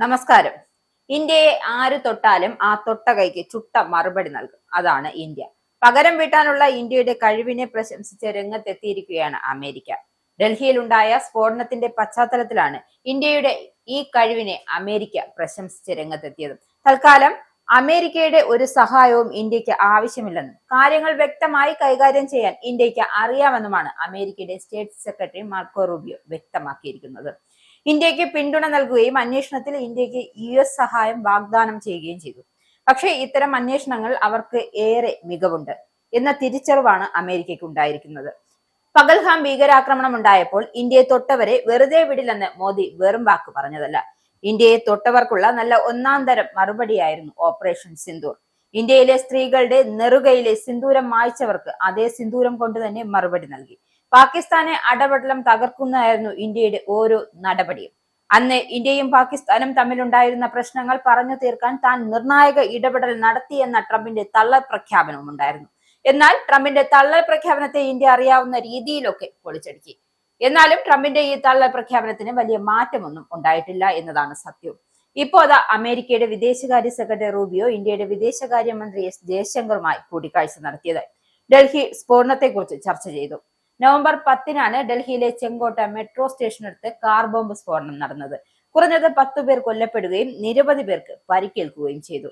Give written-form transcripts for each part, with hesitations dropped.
നമസ്കാരം. ഇന്ത്യയെ ആര് തൊട്ടാലും ആ തൊട്ട കൈക്ക് ചുട്ട മറുപടി നൽകും. അതാണ് ഇന്ത്യ. പകരം വീട്ടാനുള്ള ഇന്ത്യയുടെ കഴിവിനെ പ്രശംസിച്ച് രംഗത്തെത്തിയിരിക്കുകയാണ് അമേരിക്ക. ഡൽഹിയിലുണ്ടായ സ്ഫോടനത്തിന്റെ പശ്ചാത്തലത്തിലാണ് ഇന്ത്യയുടെ ഈ കഴിവിനെ അമേരിക്ക പ്രശംസിച്ച് രംഗത്തെത്തിയത്. തൽക്കാലം അമേരിക്കയുടെ ഒരു സഹായവും ഇന്ത്യക്ക് ആവശ്യമില്ലെന്നും കാര്യങ്ങൾ വ്യക്തമായി കൈകാര്യം ചെയ്യാൻ ഇന്ത്യക്ക് അറിയാമെന്നുമാണ് അമേരിക്കയുടെ സ്റ്റേറ്റ് സെക്രട്ടറി മാർക്കോ റൂബിയോ വ്യക്തമാക്കിയിരിക്കുന്നത്. ഇന്ത്യക്ക് പിന്തുണ നൽകുകയും അന്വേഷണത്തിൽ ഇന്ത്യക്ക് US സഹായം വാഗ്ദാനം ചെയ്യുകയും ചെയ്തു. പക്ഷേ ഇത്തരം അന്വേഷണങ്ങൾ അവർക്ക് ഏറെ മികവുണ്ട് എന്ന തിരിച്ചറിവാണ് അമേരിക്കയ്ക്ക് ഉണ്ടായിരിക്കുന്നത്. പകൽഹാം ഭീകരാക്രമണം ഉണ്ടായപ്പോൾ ഇന്ത്യയെ തൊട്ടവരെ വെറുതെ വിടില്ലെന്ന് മോദി വെറും വാക്ക് പറഞ്ഞതല്ല. ഇന്ത്യയെ തൊട്ടവർക്കുള്ള നല്ല ഒന്നാം തരം മറുപടിയായിരുന്നു ഓപ്പറേഷൻ സിന്ദൂർ. ഇന്ത്യയിലെ സ്ത്രീകളുടെ നെറുകയിലെ സിന്ദൂരം മായ്ച്ചവർക്ക് അതേ സിന്ദൂരം കൊണ്ട് തന്നെ മറുപടി നൽകി. പാകിസ്ഥാനെ അടപടലം തകർക്കുന്നതായിരുന്നു ഇന്ത്യയുടെ ഓരോ നടപടിയും. അന്ന് ഇന്ത്യയും പാകിസ്ഥാനും തമ്മിലുണ്ടായിരുന്ന പ്രശ്നങ്ങൾ പറഞ്ഞു തീർക്കാൻ താൻ നിർണായക ഇടപെടൽ നടത്തിയെന്ന ട്രംപിന്റെ തള്ളൽ പ്രഖ്യാപനവും ഉണ്ടായിരുന്നു. എന്നാൽ ട്രംപിന്റെ തള്ളൽ പ്രഖ്യാപനത്തെ ഇന്ത്യ അറിയാവുന്ന രീതിയിലൊക്കെ പൊളിച്ചടുക്കി. എന്നാലും ട്രംപിന്റെ ഈ തള്ളൽ പ്രഖ്യാപനത്തിന് വലിയ മാറ്റമൊന്നും ഉണ്ടായിട്ടില്ല എന്നതാണ് സത്യം. ഇപ്പോ അതാ അമേരിക്കയുടെ വിദേശകാര്യ സെക്രട്ടറി റൂബിയോ ഇന്ത്യയുടെ വിദേശകാര്യമന്ത്രി S ജയശങ്കറുമായി കൂടിക്കാഴ്ച നടത്തിയത്. ഡൽഹി സ്ഫോടനത്തെക്കുറിച്ച് ചർച്ച ചെയ്തു. നവംബർ 10-നാണ് ഡൽഹിയിലെ ചെങ്കോട്ട മെട്രോ സ്റ്റേഷനടുത്ത് കാർ ബോംബ് സ്ഫോടനം നടന്നത്. കുറഞ്ഞത് 10 പേർ കൊല്ലപ്പെടുകയും നിരവധി പേർക്ക് പരിക്കേൽക്കുകയും ചെയ്തു.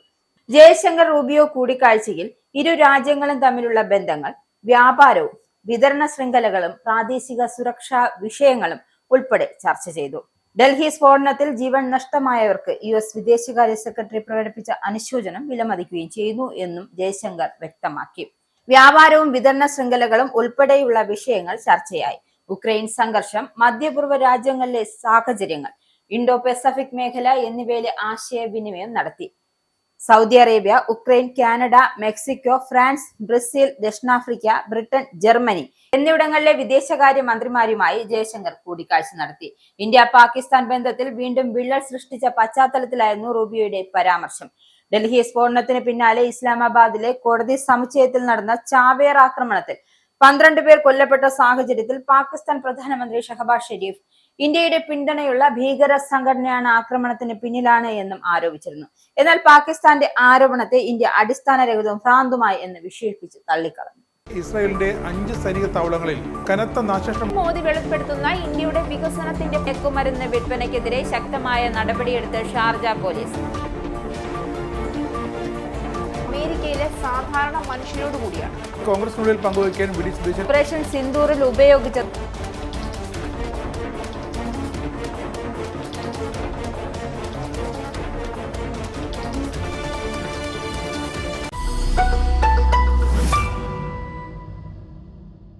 ജയശങ്കർ റൂബിയോ കൂടിക്കാഴ്ചയിൽ ഇരു രാജ്യങ്ങളും തമ്മിലുള്ള ബന്ധങ്ങൾ, വ്യാപാരവും വിതരണ ശൃംഖലകളും പ്രാദേശിക സുരക്ഷാ വിഷയങ്ങളും ഉൾപ്പെടെ ചർച്ച ചെയ്തു. ഡൽഹി സ്ഫോടനത്തിൽ ജീവൻ നഷ്ടമായവർക്ക് US വിദേശകാര്യ സെക്രട്ടറി പ്രകടിപ്പിച്ച അനുശോചനം വിലമതിക്കുകയും ചെയ്യുന്നു എന്നും ജയശങ്കർ വ്യക്തമാക്കി. വ്യാപാരവും വിതരണ ശൃംഖലകളും ഉൾപ്പെടെയുള്ള വിഷയങ്ങൾ ചർച്ചയായി. ഉക്രൈൻ സംഘർഷം, മധ്യപൂർവ്വ രാജ്യങ്ങളിലെ സാഹചര്യങ്ങൾ, ഇൻഡോ പസഫിക് മേഖല എന്നിവയിലെ ആശയവിനിമയം നടത്തി. Saudi Arabia, Ukraine, Canada, Mexico, France, Brazil, ദക്ഷിണാഫ്രിക്ക, ബ്രിട്ടൻ, ജർമ്മനി എന്നിവിടങ്ങളിലെ വിദേശകാര്യ മന്ത്രിമാരുമായി ജയശങ്കർ കൂടിക്കാഴ്ച നടത്തി. ഇന്ത്യ പാകിസ്ഥാൻ ബന്ധത്തിൽ വീണ്ടും വിള്ളൽ സൃഷ്ടിച്ച പശ്ചാത്തലത്തിലായിരുന്നു റൂബിയോയുടെ പരാമർശം. ഡൽഹി സ്ഫോടനത്തിന് പിന്നാലെ ഇസ്ലാമാബാദിലെ കോടതി സമുച്ചയത്തിൽ നടന്ന ചാവേർ ആക്രമണത്തിൽ 12 പേർ കൊല്ലപ്പെട്ട സാഹചര്യത്തിൽ പാകിസ്ഥാൻ പ്രധാനമന്ത്രി ഷഹബാസ് ഷെരീഫ് ഇന്ത്യയുടെ പിന്തുണയുള്ള ഭീകര സംഘടനയാണ് ആക്രമണത്തിന് പിന്നിലാണ് എന്നും ആരോപിച്ചിരുന്നു. എന്നാൽ പാകിസ്ഥാന്റെ ആരോപണത്തെ ഇന്ത്യ അടിസ്ഥാനരഹിതവും ഭ്രാന്തുമായി എന്ന് വിശേഷിപ്പിച്ച് തള്ളിക്കളഞ്ഞു. ഇസ്രായേലിന്റെ 5 സൈനിക താവളങ്ങളിൽ കനത്ത നാശനഷ്ടം. മോദി വെളിപ്പെടുത്തുന്ന ഇന്ത്യയുടെ വികസനത്തിന്റെ മയക്കുമരുന്ന് വിൽപ്പനയ്ക്കെതിരെ ശക്തമായ നടപടിയെടുത്ത് ഷാർജ പോലീസ്. അമേരിക്കയിലെ സാധാരണ മനുഷ്യരോട് കൂടിയാണ് കോൺഗ്രസിനുള്ളിൽ പങ്കുവയ്ക്കാൻ ഓപ്പറേഷൻ സിന്ദൂറിൽ ഉപയോഗിച്ച